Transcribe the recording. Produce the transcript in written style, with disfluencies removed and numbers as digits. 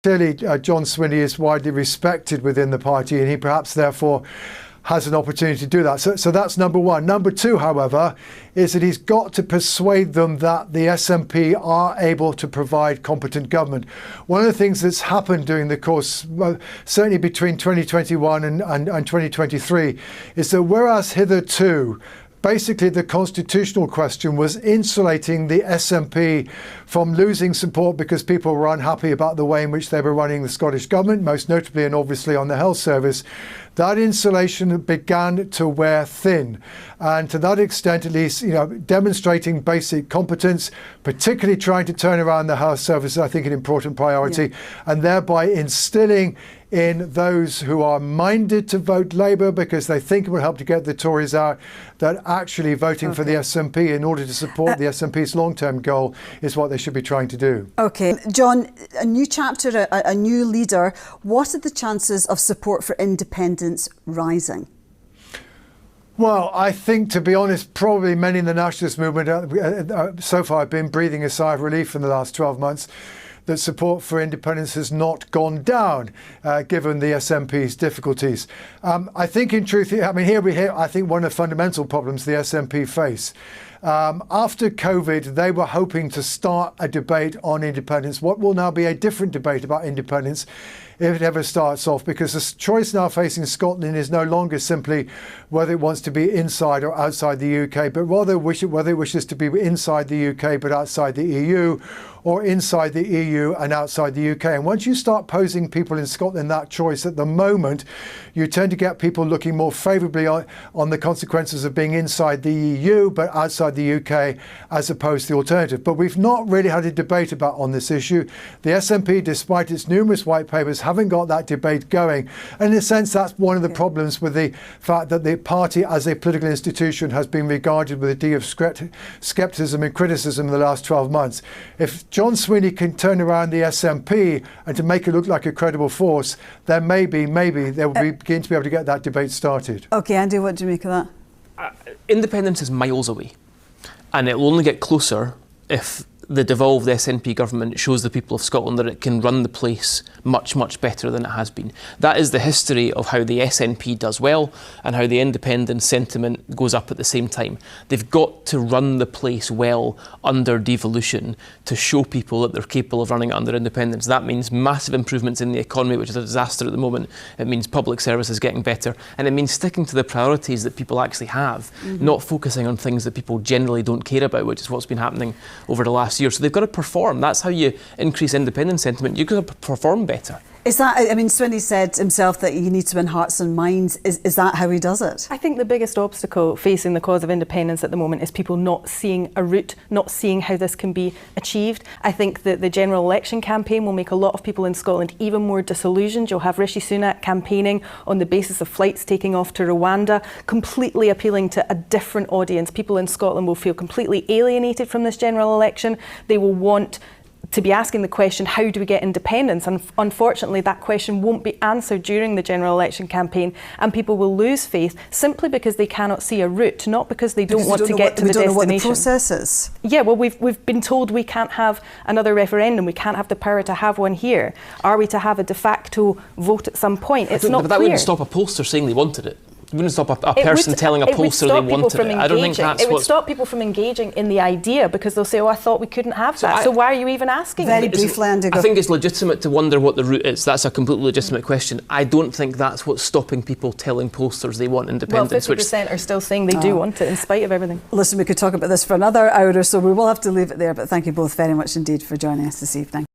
Clearly, John Swinney is widely respected within the party, and he perhaps therefore has an opportunity to do that. So that's number one. Number two, however, is that he's got to persuade them that the SNP are able to provide competent government. One of the things that's happened during the course, certainly between 2021 and 2023, is that whereas hitherto basically the constitutional question was insulating the SNP from losing support because people were unhappy about the way in which they were running the Scottish Government, most notably and obviously on the health service. That insulation began to wear thin. And to that extent, at least, demonstrating basic competence, particularly trying to turn around the health service, is, I think, an important priority, and thereby instilling in those who are minded to vote Labour because they think it will help to get the Tories out, that actually voting for the SNP in order to support the SNP's long-term goal is what they should be trying to do. OK. John, a new chapter, a new leader. What are the chances of support for independence rising? Well, I think, to be honest, probably many in the nationalist movement so far have been breathing a sigh of relief in the last 12 months. That support for independence has not gone down, given the SNP's difficulties. I think, in truth, I think one of the fundamental problems the SNP face. After COVID, they were hoping to start a debate on independence. What will now be a different debate about independence, if it ever starts off, because the choice now facing Scotland is no longer simply whether it wants to be inside or outside the UK, but rather whether it wishes to be inside the UK but outside the EU, or inside the EU and outside the UK. And once you start posing people in Scotland that choice at the moment, you tend to get people looking more favourably on the consequences of being inside the EU but outside the UK as opposed to the alternative. But we've not really had a debate on this issue. The SNP, despite its numerous white papers, haven't got that debate going. And in a sense, that's one of the problems with the fact that the party as a political institution has been regarded with a degree of scepticism and criticism in the last 12 months. If John Swinney can turn around the SNP and to make it look like a credible force, then maybe they will begin to be able to get that debate started. OK, Andy, what do you make of that? Independence is miles away, and it will only get closer if the devolved SNP government shows the people of Scotland that it can run the place much, much better than it has been. That is the history of how the SNP does well and how the independence sentiment goes up at the same time. They've got to run the place well under devolution to show people that they're capable of running it under independence. That means massive improvements in the economy, which is a disaster at the moment. It means public services getting better. And it means sticking to the priorities that people actually have, not focusing on things that people generally don't care about, which is what's been happening over the last year. So they've got to perform. That's how you increase independence sentiment. You've got to perform better. Is that, Swinney said himself that you need to win hearts and minds. Is that how he does it? I think the biggest obstacle facing the cause of independence at the moment is people not seeing a route, not seeing how this can be achieved. I think that the general election campaign will make a lot of people in Scotland even more disillusioned. You'll have Rishi Sunak campaigning on the basis of flights taking off to Rwanda, completely appealing to a different audience. People in Scotland will feel completely alienated from this general election. They will want to be asking the question, how do we get independence? And unfortunately, that question won't be answered during the general election campaign, and people will lose faith simply because they cannot see a route, not because they don't want to get to the destination. We don't know what the process is. Yeah, well, we've been told we can't have another referendum. We can't have the power to have one here. Are we to have a de facto vote at some point? It's not clear. But that wouldn't stop a pollster saying they wanted it. It wouldn't stop a person telling a pollster they wanted it. I don't think that's It would stop people from engaging in the idea because they'll say, oh, I thought we couldn't have that. So why are you even asking? Very briefly, Andy. I think it's legitimate to wonder what the route is. That's a completely legitimate question. I don't think that's what's stopping people telling pollsters they want independence. Well, 50% are still saying they do want it in spite of everything. Listen, we could talk about this for another hour or so. We will have to leave it there, but thank you both very much indeed for joining us this evening.